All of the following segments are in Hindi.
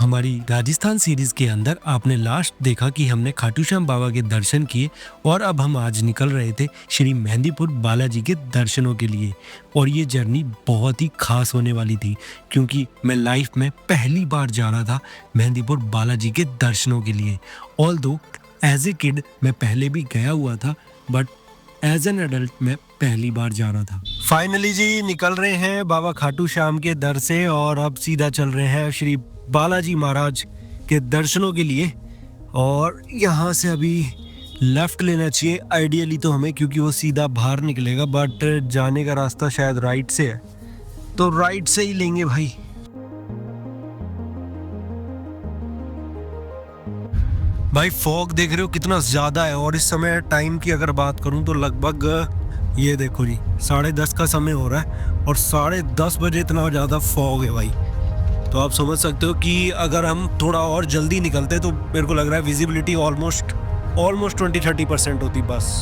हमारी राजस्थान सीरीज के अंदर आपने लास्ट देखा कि हमने खाटू श्याम बाबा के दर्शन किए और अब हम आज निकल रहे थे श्री मेहंदीपुर बालाजी के दर्शनों के लिए। और ये जर्नी बहुत ही खास होने वाली थी क्योंकि मैं लाइफ में पहली बार जा रहा था मेहंदीपुर बालाजी के दर्शनों के लिए। ऑल्दो एज ए किड मैं पहले भी गया हुआ था, बट एज एन एडल्ट मैं पहली बार जा रहा था। फाइनली जी निकल रहे हैं बाबा खाटू श्याम के दर से और अब सीधा चल रहे हैं श्री बालाजी महाराज के दर्शनों के लिए। और यहाँ से अभी लेफ्ट लेना चाहिए आइडियली तो हमें, क्योंकि वो सीधा बाहर निकलेगा, बट जाने का रास्ता शायद राइट से है, तो राइट से ही लेंगे भाई। भाई फॉग देख रहे हो कितना ज़्यादा है, और इस समय टाइम की अगर बात करूं तो लगभग ये देखो जी 10:30 का समय हो रहा है और 10:30 बजे इतना ज़्यादा फॉग है भाई। तो आप समझ सकते हो कि अगर हम थोड़ा और जल्दी निकलते तो मेरे को लग रहा है विजिबिलिटी ऑलमोस्ट 20-30% होती बस।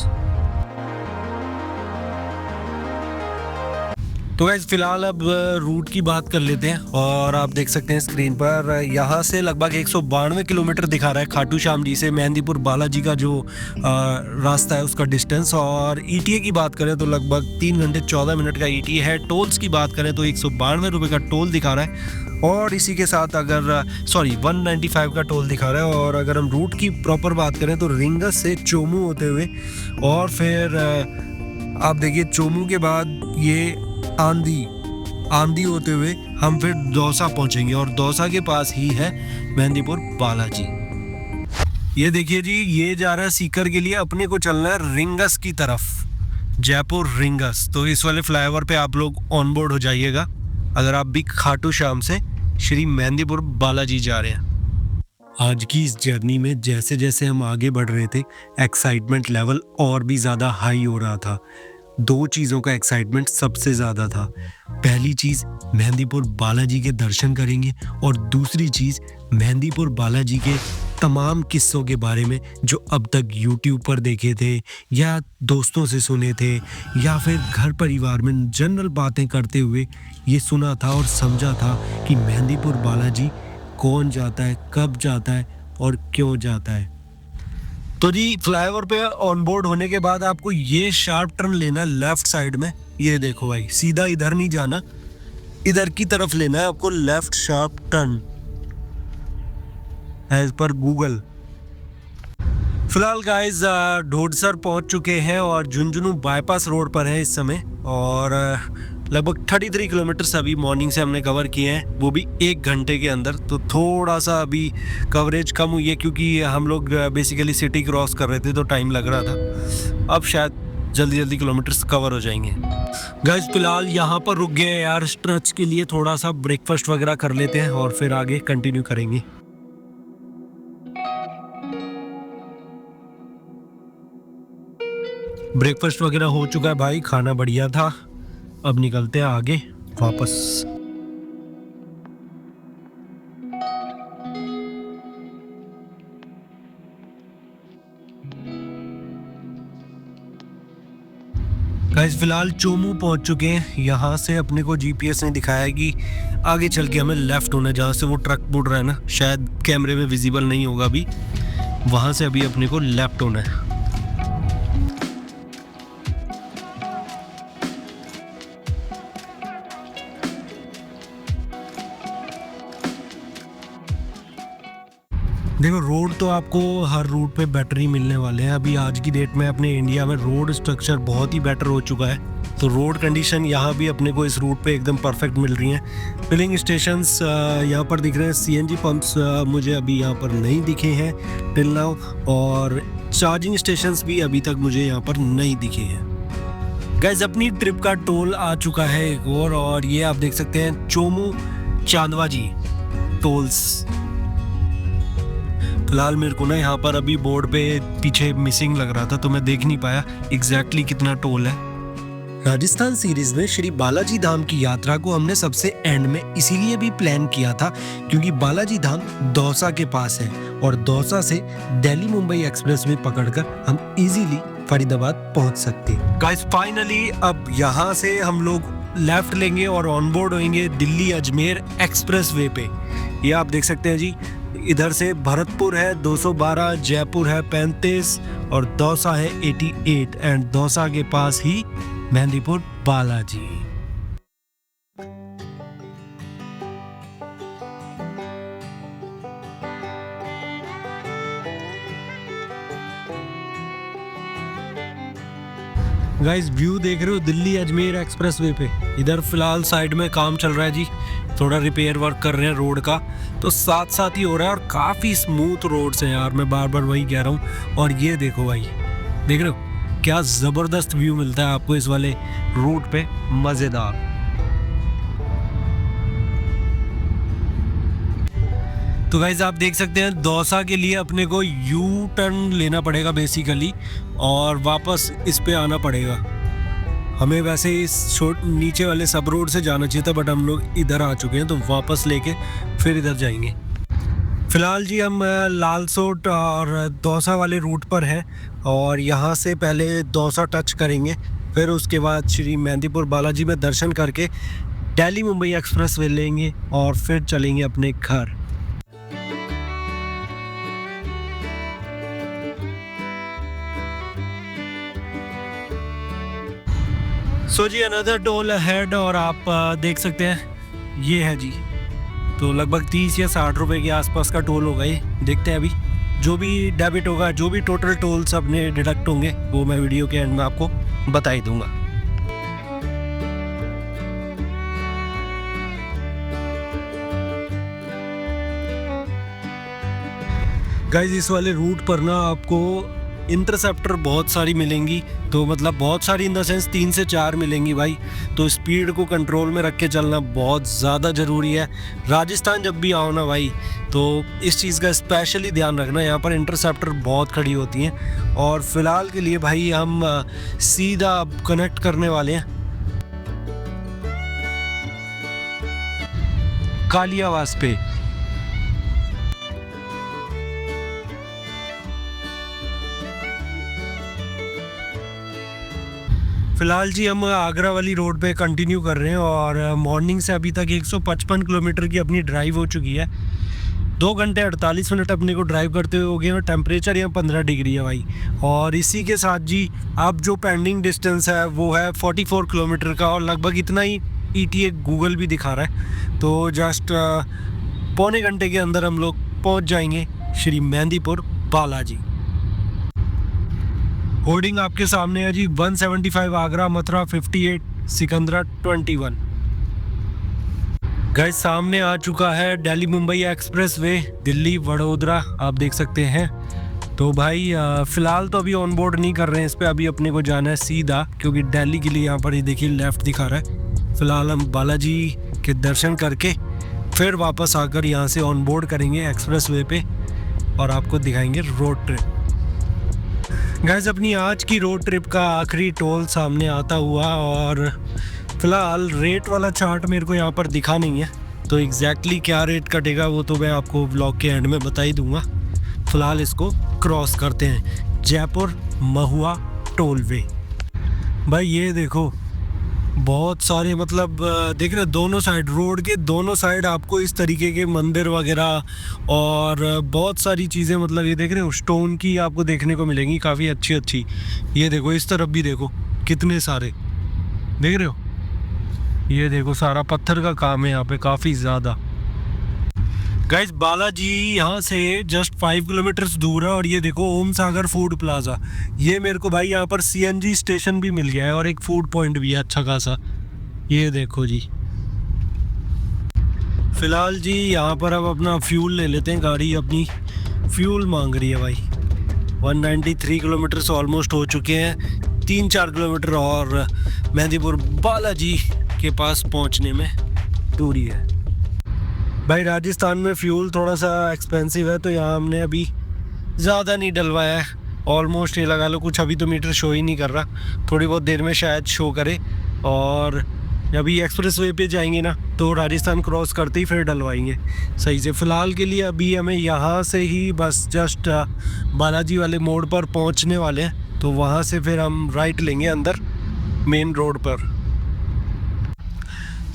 तो गाइस फिलहाल अब रूट की बात कर लेते हैं और आप देख सकते हैं स्क्रीन पर यहाँ से लगभग 192 किलोमीटर दिखा रहा है खाटू श्याम जी से मेहंदीपुर बालाजी का जो रास्ता है उसका डिस्टेंस। और ईटीए की बात करें तो लगभग 3 घंटे 14 मिनट का ईटीए है। टोल्स की बात करें तो 192 रुपये का टोल दिखा रहा है और इसी के साथ 195 का टोल दिखा रहा है। और अगर हम रूट की प्रॉपर बात करें तो रिंगस से चोमू होते हुए और फिर आप देखिए चोमू के बाद ये आंधी होते हुए हम फिर दौसा पहुंचेंगे और दौसा के पास ही है मेहंदीपुर बालाजी। ये देखिए जी ये जा रहा है सीकर के लिए, अपने को चलना है रिंगस की तरफ, जयपुर रिंगस। तो इस वाले फ्लाईओवर पे आप लोग ऑन बोर्ड हो जाइएगा अगर आप भी खाटू श्याम से श्री मेहंदीपुर बालाजी जा रहे हैं। आज की इस जर्नी में जैसे जैसे हम आगे बढ़ रहे थे एक्साइटमेंट लेवल और भी ज़्यादा हाई हो रहा था। 2 चीज़ों का एक्साइटमेंट सबसे ज़्यादा था। पहली चीज़ मेहंदीपुर बालाजी के दर्शन करेंगे और दूसरी चीज़ मेहंदीपुर बालाजी के तमाम किस्सों के बारे में जो अब तक YouTube पर देखे थे या दोस्तों से सुने थे या फिर घर परिवार में जनरल बातें करते हुए ये सुना था और समझा था कि मेहंदीपुर बालाजी कौन जाता है, कब जाता है और क्यों जाता है। तो जी फ्लाईओवर पे ऑन बोर्ड होने के बाद आपको ये शार्प टर्न लेना लेफ्ट साइड में। ये देखो भाई सीधा इधर नहीं जाना, इधर की तरफ लेना है आपको left sharp turn as per Google. फिलहाल गाइस ढोडसर पहुंच चुके हैं और झुंझुनू बाईपास रोड पर है इस समय और लगभग 33 किलोमीटर अभी मॉर्निंग से हमने कवर किए हैं, वो भी 1 घंटे के अंदर। तो थोड़ा सा अभी कवरेज कम हुई है क्योंकि हम लोग बेसिकली सिटी क्रॉस कर रहे थे तो टाइम लग रहा था। अब शायद जल्दी जल्दी किलोमीटर्स कवर हो जाएंगे। गाइस फिलहाल यहाँ पर रुक गए यार स्ट्रेच के लिए, थोड़ा सा ब्रेकफास्ट वगैरह कर लेते हैं और फिर आगे कंटिन्यू करेंगे। ब्रेकफास्ट वगैरह हो चुका है भाई, खाना बढ़िया था। अब निकलते हैं आगे वापस। गाइस फिलहाल चोमू पहुंच चुके हैं। यहाँ से अपने को जीपीएस ने दिखाया कि आगे चल के हमें लेफ्ट होना है, जहाँ से वो ट्रक मुड़ रहा है ना, शायद कैमरे में विजिबल नहीं होगा अभी, वहाँ से अभी अपने को लेफ्ट होना है। देखो रोड तो आपको हर रूट पे बेटर ही मिलने वाले हैं। अभी आज की डेट में अपने इंडिया में रोड स्ट्रक्चर बहुत ही बेटर हो चुका है, तो रोड कंडीशन यहाँ भी अपने को इस रूट पे एकदम परफेक्ट मिल रही हैं। फिलिंग स्टेशंस यहाँ पर दिख रहे हैं, सीएनजी पंप्स मुझे अभी यहाँ पर नहीं दिखे हैं टिल नाउ, और चार्जिंग स्टेशंस भी अभी तक मुझे यहाँ पर नहीं दिखे हैं। गाइस अपनी ट्रिप का टोल आ चुका है एक और ये आप देख सकते हैं चोमू चांदवाजी टोल्स। फिलहाल मेरे को ना यहाँ पर अभी बोर्ड पे पीछे मिसिंग लग रहा था तो मैं देख नहीं पाया एग्जैक्टली कितना टोल है। राजस्थान सीरीज में श्री बालाजी धाम की यात्रा को हमने सबसे एंड में इसीलिए भी प्लान किया था क्योंकि बालाजी धाम दौसा के पास है और दौसा से दिल्ली मुंबई एक्सप्रेस में पकड़कर हम इजीली फरीदाबाद पहुंच सकते हैं। गाइस फाइनली अब यहाँ से हम लोग लेफ्ट लेंगे और ऑन बोर्ड होंगे दिल्ली अजमेर एक्सप्रेस वे पे। ये आप देख सकते हैं जी, इधर से भरतपुर है 212, जयपुर है 35 और दौसा है 88 एंड दौसा के पास ही मेहंदीपुर बालाजी। गाइस व्यू देख रहे हो दिल्ली अजमेर एक्सप्रेस वे पे। इधर फिलहाल साइड में काम चल रहा है जी, थोड़ा रिपेयर वर्क कर रहे हैं रोड का, तो साथ साथ ही हो रहा है और काफ़ी स्मूथ रोड्स हैं यार, मैं बार बार वही कह रहा हूँ। और ये देखो भाई, देख रहे हो क्या ज़बरदस्त व्यू मिलता है आपको इस वाले रूट पे, मज़ेदार। तो गाइज आप देख सकते हैं दौसा के लिए अपने को यू टर्न लेना पड़ेगा बेसिकली और वापस इस पे आना पड़ेगा। हमें वैसे इस नीचे वाले सब रोड से जाना चाहिए था, बट हम लोग इधर आ चुके हैं तो वापस लेके फिर इधर जाएंगे। फ़िलहाल जी हम लालसोट और दौसा वाले रूट पर हैं और यहाँ से पहले दौसा टच करेंगे, फिर उसके बाद श्री मेहंदीपुर बालाजी में दर्शन करके दिल्ली मुंबई एक्सप्रेस वे लेंगे और फिर चलेंगे अपने घर। सो जी अनदर टोल हेड और आप देख सकते हैं ये है जी, तो लगभग 30 या 60 रुपए के आसपास का टोल होगा ये। देखते हैं अभी जो भी डेबिट होगा, जो भी टोटल टोल्स अपने डिडक्ट होंगे वो मैं वीडियो के एंड में आपको बता ही दूंगा। गाइस इस वाले रूट पर ना आपको इंटरसेप्टर बहुत सारी मिलेंगी, तो मतलब बहुत सारी इन द सेंस 3 से 4 मिलेंगी भाई, तो स्पीड को कंट्रोल में रख के चलना बहुत ज़्यादा ज़रूरी है। राजस्थान जब भी आओ ना भाई तो इस चीज़ का स्पेशली ध्यान रखना, यहाँ पर इंटरसेप्टर बहुत खड़ी होती हैं। और फिलहाल के लिए भाई हम सीधा कनेक्ट करने वाले हैं कालियावास पे। फ़िलहाल जी हम आगरा वाली रोड पे कंटिन्यू कर रहे हैं और मॉर्निंग से अभी तक 155 किलोमीटर की अपनी ड्राइव हो चुकी है। 2 घंटे 48 मिनट अपने को ड्राइव करते हुए हो गए और टेम्परेचर यहाँ 15 डिग्री है भाई। और इसी के साथ जी अब जो पेंडिंग डिस्टेंस है वो है 44 किलोमीटर का और लगभग इतना ही ETA गूगल भी दिखा रहा है। तो जस्ट पौने घंटे के अंदर हम लोग पहुँच जाएंगे श्री मेहंदीपुर बालाजी। होर्डिंग आपके सामने है जी, 175 आगरा, मथुरा 58, सिकंदरा 21। गाइस सामने आ चुका है दिल्ली मुंबई एक्सप्रेस वे, दिल्ली वडोदरा आप देख सकते हैं। तो भाई फ़िलहाल तो अभी ऑन बोर्ड नहीं कर रहे हैं इस पर, अभी अपने को जाना है सीधा, क्योंकि दिल्ली के लिए यहाँ पर ही देखिए लेफ़्ट दिखा रहा है। फ़िलहाल हम बालाजी के दर्शन करके फिर वापस आकर यहाँ से ऑन बोर्ड करेंगे एक्सप्रेस वे पे और आपको दिखाएंगे रोड ट्रिप। गाइस अपनी आज की रोड ट्रिप का आखिरी टोल सामने आता हुआ और फ़िलहाल रेट वाला चार्ट मेरे को यहाँ पर दिखा नहीं है, तो एग्जैक्टली क्या रेट कटेगा वो तो मैं आपको व्लॉग के एंड में बता ही दूँगा। फ़िलहाल इसको क्रॉस करते हैं, जयपुर महुआ टोल वे। भाई ये देखो बहुत सारे मतलब देख रहे दोनों साइड, रोड के दोनों साइड आपको इस तरीके के मंदिर वगैरह और बहुत सारी चीज़ें, मतलब ये देख रहे हो स्टोन की आपको देखने को मिलेंगी काफ़ी अच्छी अच्छी। ये देखो इस तरफ भी देखो कितने सारे, देख रहे हो ये देखो सारा पत्थर का काम है यहाँ पे काफ़ी ज़्यादा। गाइस बालाजी यहाँ से जस्ट 5 किलोमीटर्स दूर है और ये देखो ओम सागर फूड प्लाजा, ये मेरे को भाई यहाँ पर CNG स्टेशन भी मिल गया है और एक फूड पॉइंट भी है अच्छा खासा। ये देखो जी फ़िलहाल जी यहाँ पर अब अपना फ्यूल ले लेते हैं, गाड़ी अपनी फ्यूल मांग रही है भाई। 193 किलोमीटर्स ऑलमोस्ट हो चुके हैं, 3-4 किलोमीटर और मेहंदीपुर बालाजी के पास पहुँचने में दूरी है। भाई राजस्थान में फ्यूल थोड़ा सा एक्सपेंसिव है, तो यहाँ हमने अभी ज़्यादा नहीं डलवाया है, ऑलमोस्ट ये लगा लो कुछ अभी तो मीटर शो ही नहीं कर रहा, थोड़ी बहुत देर में शायद शो करे। और अभी एक्सप्रेस वे पे जाएंगे ना तो राजस्थान क्रॉस करते ही फिर डलवाएंगे सही से। फ़िलहाल के लिए अभी हमें यहाँ से ही बस जस्ट बालाजी वाले मोड़ पर पहुँचने वाले हैं, तो वहाँ से फिर हम राइट लेंगे अंदर मेन रोड पर।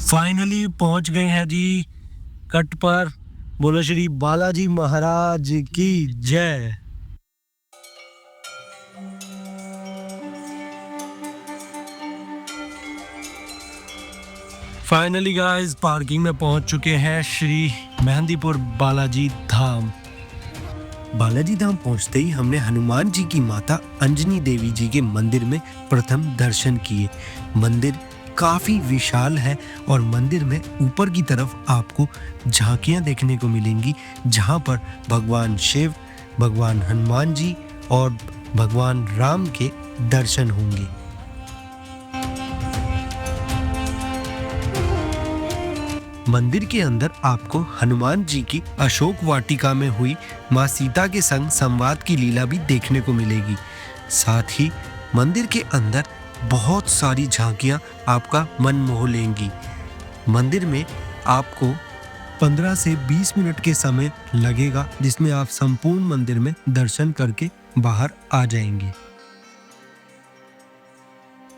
फाइनली पहुंच गए हैं जी कट पर। बोलो श्री बालाजी महाराज की जय। फाइनली गाइस पार्किंग में पहुंच चुके हैं श्री मेहंदीपुर बालाजी धाम। बालाजी धाम पहुंचते ही हमने हनुमान जी की माता अंजनी देवी जी के मंदिर में प्रथम दर्शन किए। मंदिर काफी विशाल है और मंदिर में ऊपर की तरफ आपको झांकियां देखने को मिलेंगी, जहां पर भगवान शिव, भगवान हनुमान जी और भगवान राम के दर्शन होंगे। मंदिर के अंदर आपको हनुमान जी की अशोक वाटिका में हुई मां सीता के संग संवाद की लीला भी देखने को मिलेगी। साथ ही मंदिर के अंदर बहुत सारी झांकियां आपका मन मोह लेंगी। मंदिर में आपको 15 से 20 मिनट के समय लगेगा, जिसमें आप संपूर्ण मंदिर में दर्शन करके बाहर आ जाएंगे।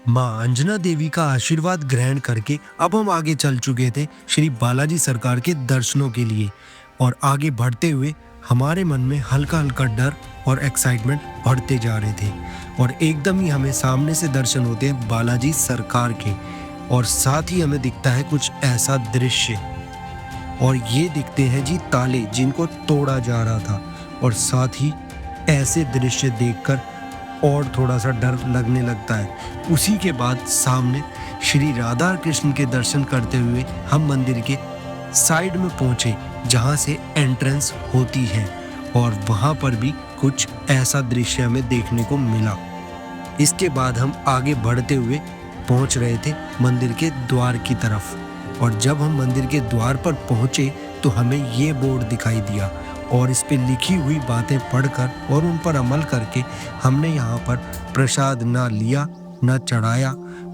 मां अंजना देवी का आशीर्वाद ग्रहण करके अब हम आगे चल चुके थे श्री बालाजी सरकार के दर्शनों के लिए। और आगे बढ़ते हुए हमारे मन में हल्का हल्का डर और एक्साइटमेंट बढ़ते जा रहे थे। और एकदम ही हमें सामने से दर्शन होते हैं बालाजी सरकार के, और साथ ही हमें दिखता है कुछ ऐसा दृश्य, और ये दिखते हैं जी ताले जिनको तोड़ा जा रहा था। और साथ ही ऐसे दृश्य देखकर और थोड़ा सा डर लगने लगता है। उसी के बाद सामने श्री राधा कृष्ण के दर्शन करते हुए हम मंदिर के साइड में पहुंचे, जहां से एंट्रेंस होती है, और वहां पर भी कुछ ऐसा दृश्य हमें देखने को मिला। इसके बाद हम आगे बढ़ते हुए पहुंच रहे थे मंदिर के द्वार की तरफ। और जब हम मंदिर के द्वार पर पहुंचे तो हमें ये बोर्ड दिखाई दिया, और इस पे लिखी हुई बातें पढ़कर और उन पर अमल करके हमने यहाँ पर प्रसाद ना लिया ना चढ़ाया,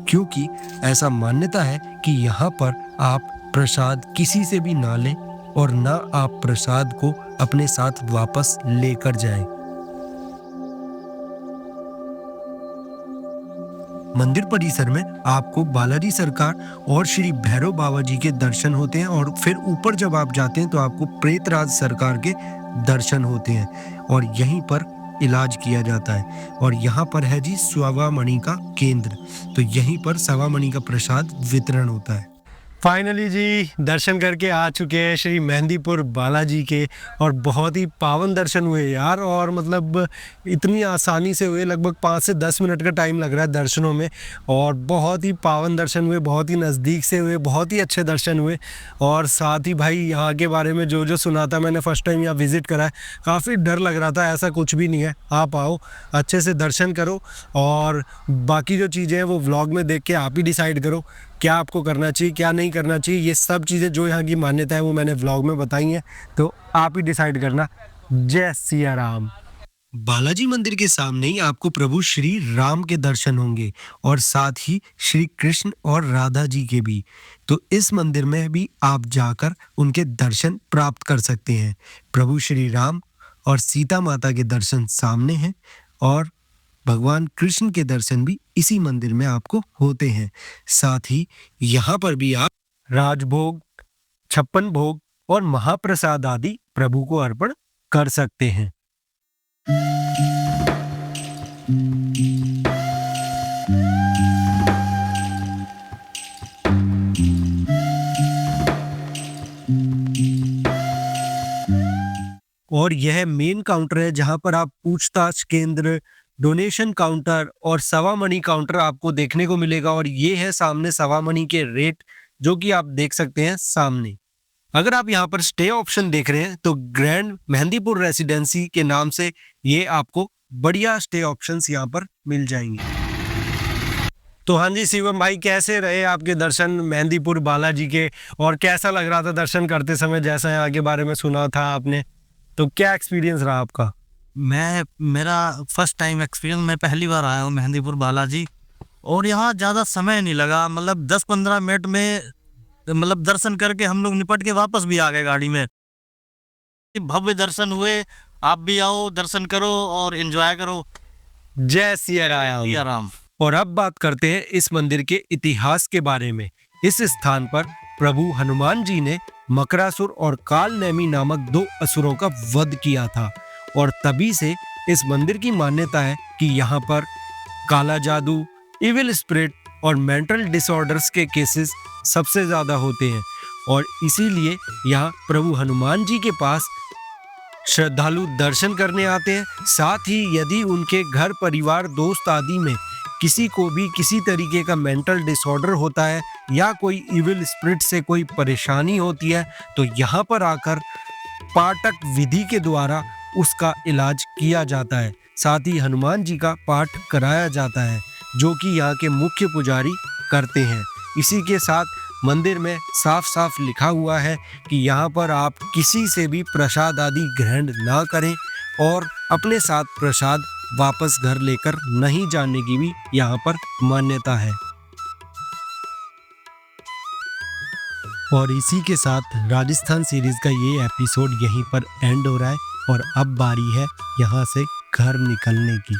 क्योंकि ऐसा मान्यता है कि यहाँ पर आप प्रसाद किसी से भी ना लें और ना आप प्रसाद को अपने साथ वापस लेकर जाएं। मंदिर परिसर में आपको बालाजी सरकार और श्री भैरव बाबा जी के दर्शन होते हैं, और फिर ऊपर जब आप जाते हैं तो आपको प्रेतराज सरकार के दर्शन होते हैं, और यहीं पर इलाज किया जाता है। और यहाँ पर है जी सवा मणि का केंद्र, तो यहीं पर सवा मणि का प्रसाद वितरण होता है। फाइनली जी दर्शन करके आ चुके हैं श्री मेहंदीपुर बालाजी के, और बहुत ही पावन दर्शन हुए यार। और मतलब इतनी आसानी से हुए, लगभग 5 से 10 मिनट का टाइम लग रहा है दर्शनों में, और बहुत ही पावन दर्शन हुए, बहुत ही नज़दीक से हुए, बहुत ही अच्छे दर्शन हुए। और साथ ही भाई यहाँ के बारे में जो जो सुना था, मैंने फर्स्ट टाइम यहाँ विज़िट करा है, काफ़ी डर लग रहा था, ऐसा कुछ भी नहीं है। आप आओ, अच्छे से दर्शन करो, और बाकी जो चीज़ें हैं वो व्लॉग में देख के आप ही डिसाइड करो क्या आपको करना चाहिए क्या नहीं करना चाहिए। ये सब चीज़ें जो यहाँ की मान्यता है वो मैंने व्लॉग में बताई हैं, तो आप ही डिसाइड करना। जय सिया राम। बालाजी मंदिर के सामने ही आपको प्रभु श्री राम के दर्शन होंगे, और साथ ही श्री कृष्ण और राधा जी के भी। तो इस मंदिर में भी आप जाकर उनके दर्शन प्राप्त कर सकते हैं। प्रभु श्री राम और सीता माता के दर्शन सामने हैं, और भगवान कृष्ण के दर्शन भी इसी मंदिर में आपको होते हैं। साथ ही यहाँ पर भी आप राजभोग, 56 भोग और महाप्रसाद आदि प्रभु को अर्पण कर सकते हैं। और यह मेन काउंटर है, जहां पर आप पूछताछ केंद्र, डोनेशन काउंटर और सवा मनी काउंटर आपको देखने को मिलेगा। और ये है सामने सवा मनी के रेट, जो कि आप देख सकते हैं सामने। अगर आप यहाँ पर स्टे ऑप्शन देख रहे हैं तो ग्रैंड मेहंदीपुर रेसिडेंसी के नाम से ये आपको बढ़िया स्टे ऑप्शंस यहाँ पर मिल जाएंगे। तो हाँ जी शिवम भाई, कैसे रहे आपके दर्शन मेहंदीपुर बालाजी के, और कैसा लग रहा था दर्शन करते समय? जैसा यहाँ के बारे में सुना था आपने, तो क्या एक्सपीरियंस रहा आपका? मेरा फर्स्ट टाइम एक्सपीरियंस, मैं पहली बार आया हूँ मेहंदीपुर बालाजी, और यहाँ ज़्यादा समय नहीं लगा, मतलब 10-15 मिनट में मतलब दर्शन करके हम लोग निपट के वापस भी आ गए गाड़ी में। भव्य दर्शन हुए, आप भी आओ, दर्शन करो और एंजॉय करो। जय सिया राम। और अब बात करते हैं इस मंदिर के इतिहास के बारे में। इस स्थान पर प्रभु हनुमान जी ने मकरासुर और काल नेमी नामक 2 असुरों का वध किया था और तभी से इस मंदिर की मान्यता है कि यहाँ पर काला जादू, इविल स्पिरिट और मेंटल डिसऑर्डर्स के केसेस सबसे ज्यादा होते हैं और इसीलिए यहाँ प्रभु हनुमान जी के पास श्रद्धालु दर्शन करने आते हैं। साथ ही यदि उनके घर परिवार दोस्त आदि में किसी को भी किसी तरीके का मेंटल डिसऑर्डर होता है या कोई इविल स्पिरिट से कोई परेशानी होती है तो यहाँ पर आकर पाठक विधि के द्वारा उसका इलाज किया जाता है। साथ ही हनुमान जी का पाठ कराया जाता है जो कि यहाँ के मुख्य पुजारी करते हैं। इसी के साथ मंदिर में साफ साफ लिखा हुआ है कि यहाँ पर आप किसी से भी प्रसाद आदि ग्रहण ना करें और अपने साथ प्रसाद वापस घर लेकर नहीं जाने की भी यहाँ पर मान्यता है। और इसी के साथ राजस्थान सीरीज का ये एपिसोड यहीं पर एंड हो रहा है और अब बारी है यहाँ से घर निकलने की।